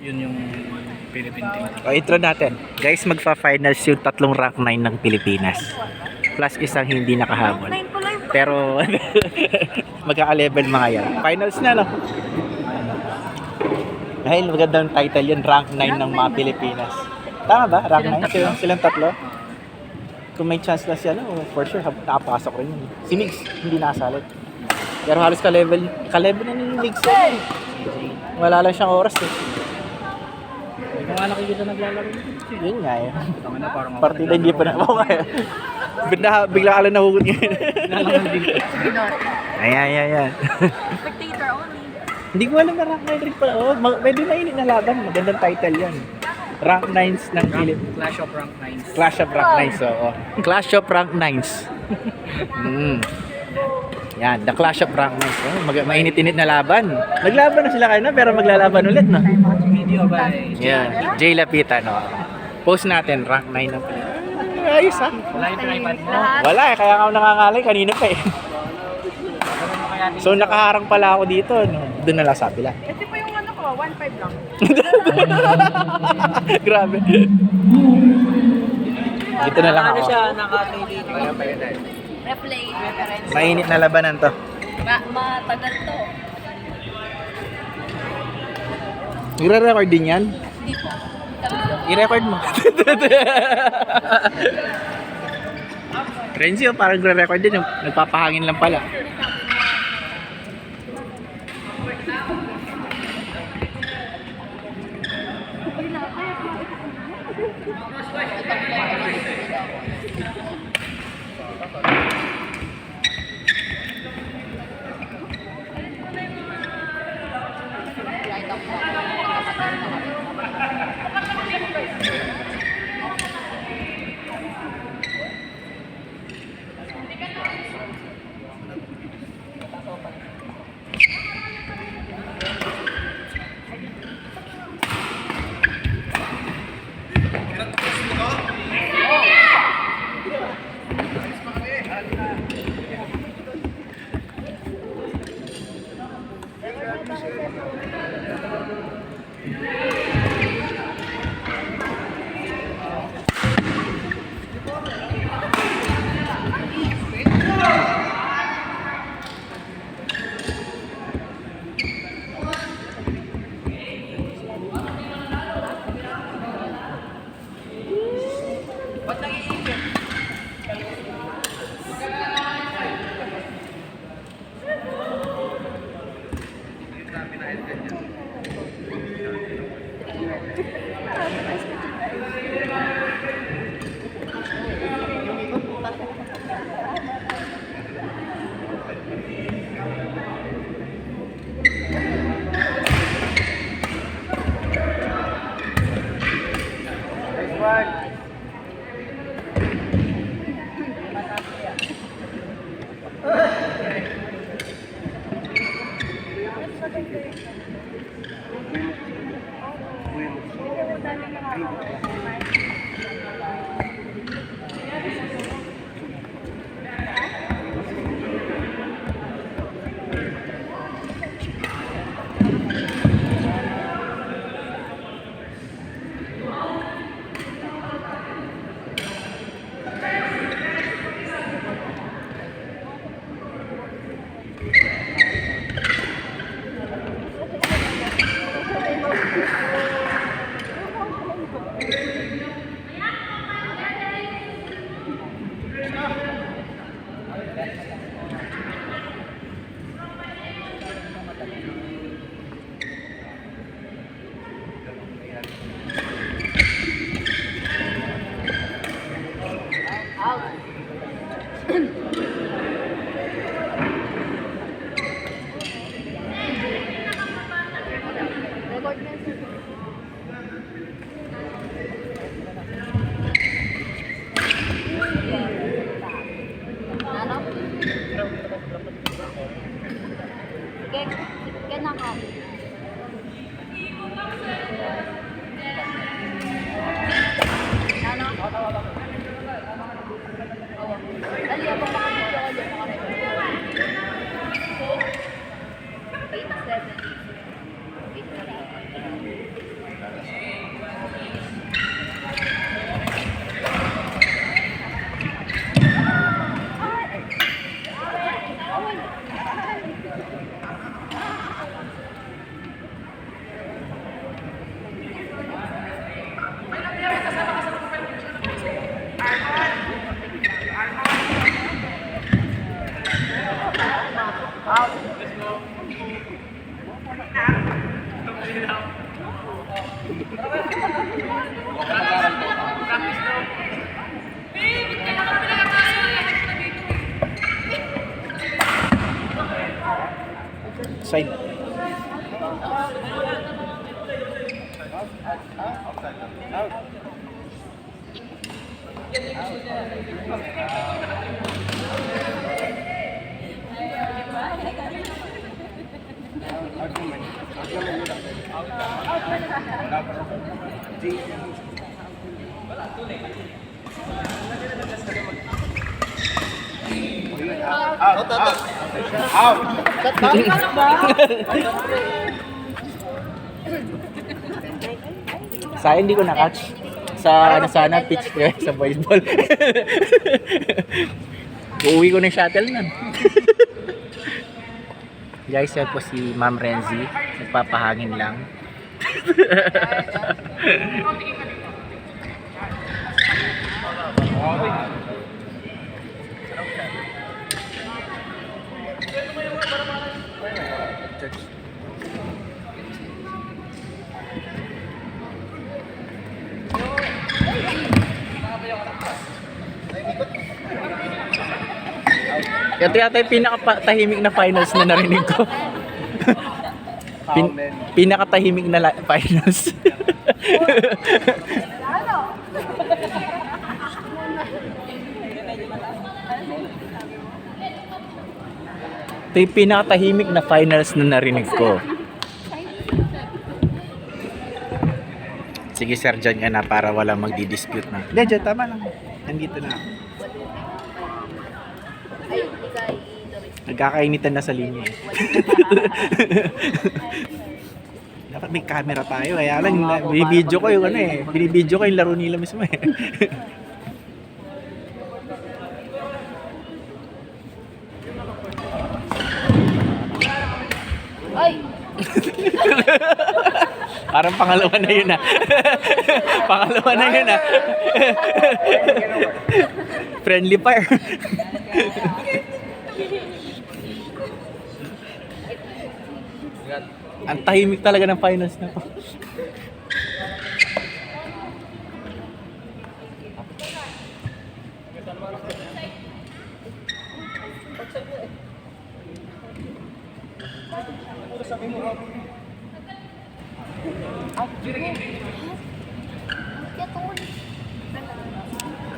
Yun yung Philippine team. O, intro natin. Guys, magfa-finals yung tatlong rank 9 ng Pilipinas. Plus isang hindi nakahabol. Pero magkaka-level mga yan. Finals na, no? Dahil magandang title yun, rank 9 ng mga Pilipinas. Tama ba? Rank 9? Silang tatlo? Kung may chance na siya, no, for sure, nakapasok rin yun. Si Migs, hindi nakasalit. Pero halos ka-level na ni Migs yun. Wala lang siyang oras eh. Kung nga nakikita naglalaro Yun nga eh. tama na parang Partida hindi pa na. Oo nga eh. Bigla ka lang nahugot ngayon. Ayan. Spectator only. Hindi ko alam na rank 9 rin pala. Oh, medyo mainit na laban. Magandang title yan. Rank 9s ng Philippines. Clash of Rank 9. Clash of Rank 9s. Oo. Clash of Rank 9s. Yan, the Clash of Rank 9s. Oh, mainit-init na laban. Naglaban na sila kanina pero maglalaban ulit, no? Video by Yan. Jay Lapitan, no? Post natin, rank 9 ng Pilipinas. Ayos, ha? Wala yung tripod mo. Wala eh, kaya ako nangangalay kanina pa eh. So nakaharang pala ako dito, no? Doon na lang sa pila. Ito pa yung ano ko, 1.5 lang. Grabe. Dito na lang Ano ako. siya, naka-3D. Replay, reference. Mainit na labanan to. Matagal to. Ire-record din yan? Hindi po. I-record mo. Renzi, parang re-record din. Nagpapahangin lang pala. Side. Sa akin, hindi ko na-catch. Sa ano sana, pitch sa baseball. Uuwi ko ng shuttle nun. Guys, yan po si Ma'am Renzi. Nagpapahangin lang. Ito yata yung pinakatahimik na finals na narinig ko. Pinakatahimik na finals. Ito yung pinakatahimik na finals na narinig ko. Sige sir, dyan ka na para wala magdi-dispute na. Hindi, dyan, tama lang. Nandito na ako. Nagkakainitan na sa linya. Dapat may camera tayo. Kaya lang, binibidyo ko yung ano eh. Binibidyo ko yung laro nila mismo eh. Ay! Parang pangalawa na yun ah. Pangalawa na yun ah. Friendly fire. Ang tahimik talaga ng finals na to.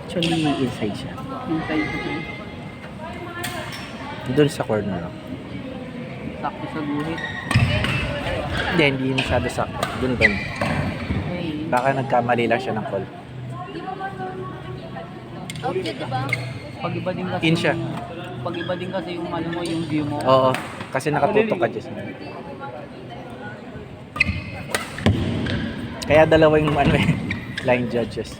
Actually, inside siya. Doon sa corner. Sakto sa guhit. Hindi masyado sakto. Doon. Baka nagkamali lang siya ng call. Okay, diba? Pag-iba din kasi In siya. Pag-iba din kasi yung ano mo, yung view mo. Oo, kasi nakatutok ka dyan. Kaya dalawa yung ano eh, line judges.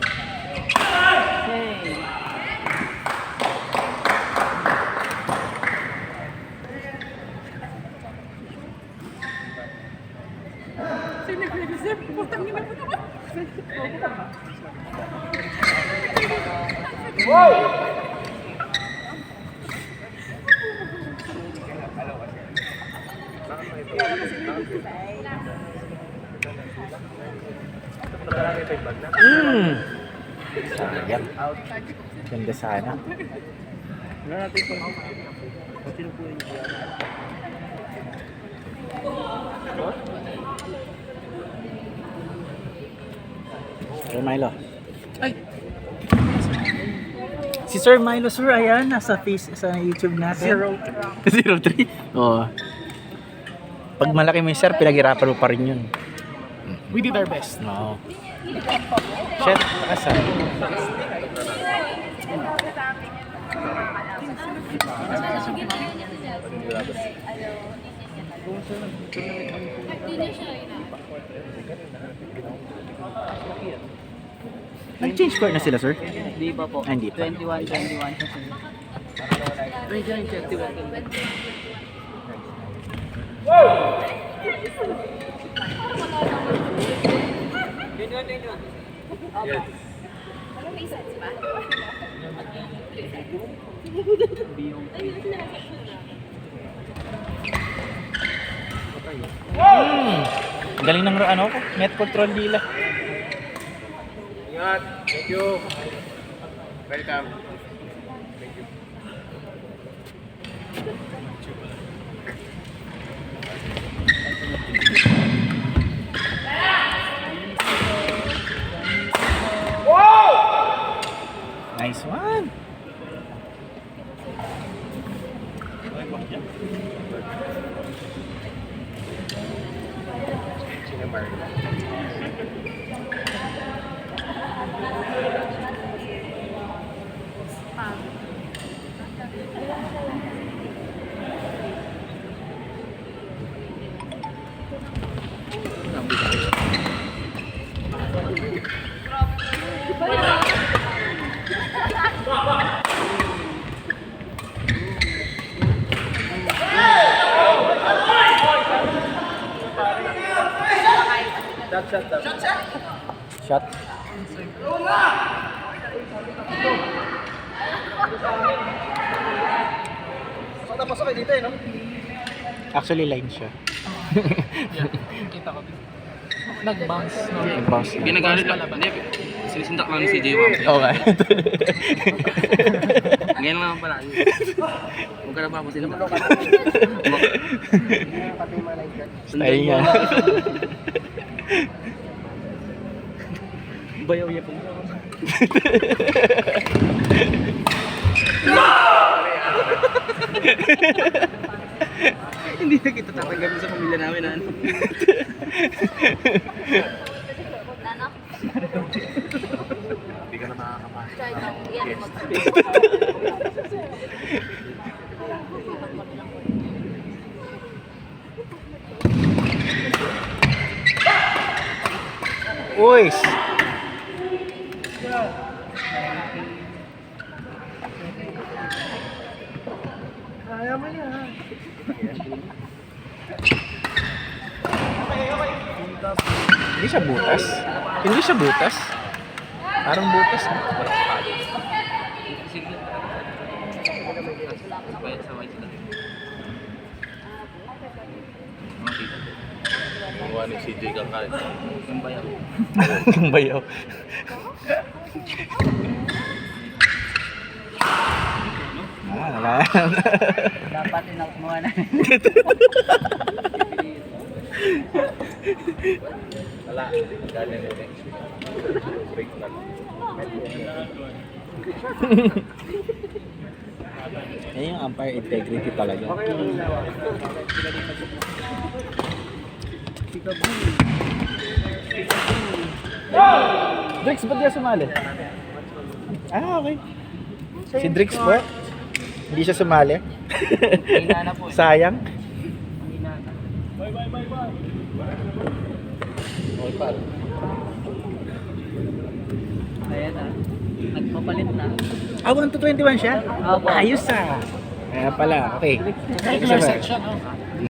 Sayang. Ganda sana. Sir Milo. Ay! Si Sir Milo, sir, ayan, nasa sa YouTube natin. 03. Oo. Pag malaki mo yung sir, pinaghirapan mo pa rin yun. We did our best. Oo. Shit, nakasal. Nag-change court na sila, sir? Hindi pa po. Ah, hindi pa. 21 kasi. Ay, dyan, 21. Galing ng ano ko, net control nila. Ingat. Thank you. Welcome. Nice one. Shot. Pasok kayo dito no? Actually line siya. Kita ko. Nag-bounce. No? Nag-bounce. Ginagalit lang. Hindi, sinisindak lang ni CJ Wang. Okay. Ngayon lang pala. Huwag ka na pa, sino ba? Style niya. Bayaw niya po. Hindi na kita tatanggapin sa pamilya namin. Ano? Nanak. Hindi ka na makakapasok. Try lang. Yan. Uy! Kaya mo yan. Hindi siya butas. Hindi siya butas. Parang butas. No? Sige. Sabay sila. Mga tita. Mga ni CJ kang kain. Yung bayaw. Ang bayaw. Wala. Dapat inakuha na. Wala. Galing mo next week. Break na. Yan yung umpire integrity talaga. Drix, ba't niya sumali? Ah, okay. Si Drix po? Hindi siya sumali? Hina na po. Sayang. Hina na. Okay, pal. Ayan na. Nagpapalit na. Ah, 1 to 21 siya? Opo. Ayos ah. Kaya pala, okay. Regular section. Oh.